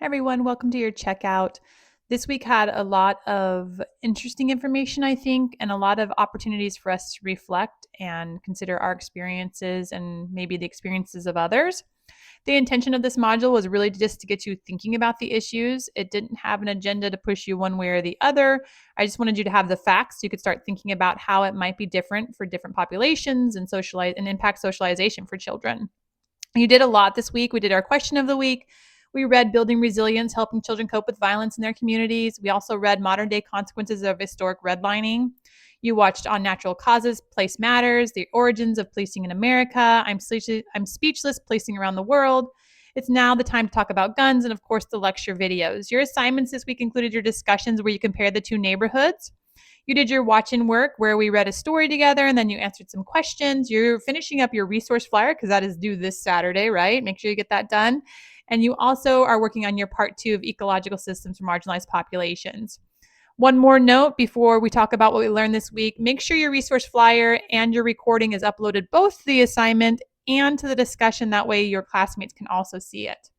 Everyone, welcome to your checkout. This week had a lot of interesting information, I think, and a lot of opportunities for us to reflect and consider our experiences and maybe the experiences of others. The intention of this module was really just to get you thinking about the issues. It didn't have an agenda to push you one way or the other. I just wanted you to have the facts so you could start thinking about how it might be different for different populations and socialize and impact socialization for children. You did a lot this week. We did our question of the week. We read Building Resilience, Helping Children Cope with Violence in Their Communities. We also read Modern Day Consequences of Historic Redlining. You watched On Natural Causes, Place Matters, The Origins of Policing in America, I'm Speechless, Policing Around the World. It's now the time to talk about guns, and of course, the lecture videos. Your assignments this week included your discussions where you compared the two neighborhoods. You did your watch-in work where we read a story together and then you answered some questions. You're finishing up your resource flyer because that is due this Saturday, right? Make sure you get that done. And you also are working on your part 2 of ecological systems for marginalized populations. One more note before we talk about what we learned this week. Make sure your resource flyer and your recording is uploaded both to the assignment and to the discussion. That way your classmates can also see it.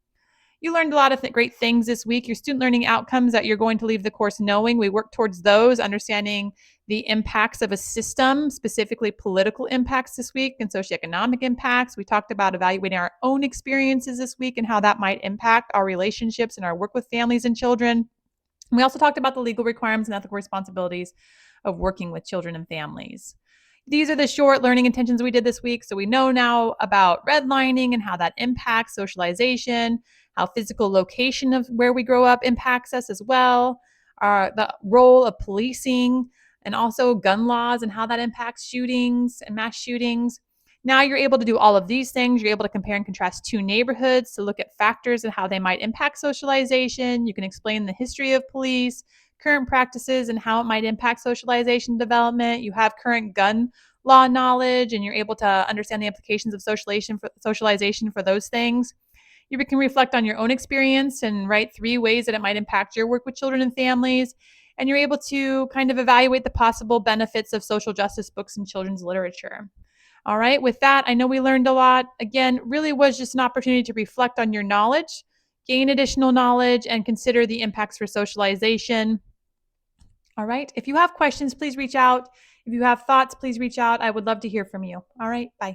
You learned a lot of great things this week. Your student learning outcomes that you're going to leave the course knowing. We worked towards those, understanding the impacts of a system, specifically political impacts this week and socioeconomic impacts. We talked about evaluating our own experiences this week and how that might impact our relationships and our work with families and children. We also talked about the legal requirements and ethical responsibilities of working with children and families. These are the short learning intentions we did this week. So we know now about redlining and how that impacts socialization, how physical location of where we grow up impacts us as well, the role of policing, and also gun laws and how that impacts shootings and mass shootings. Now you're able to do all of these things. You're able to compare and contrast two neighborhoods to look at factors and how they might impact socialization. You can explain the history of police, current practices, and how it might impact socialization development. You have current gun law knowledge, and you're able to understand the implications of socialization for those things. You can reflect on your own experience and write 3 ways that it might impact your work with children and families. And you're able to kind of evaluate the possible benefits of social justice books and children's literature. All right, with that, I know we learned a lot. Again, really was just an opportunity to reflect on your knowledge, gain additional knowledge, and consider the impacts for socialization. All right, if you have questions, please reach out. If you have thoughts, please reach out. I would love to hear from you. All right, bye.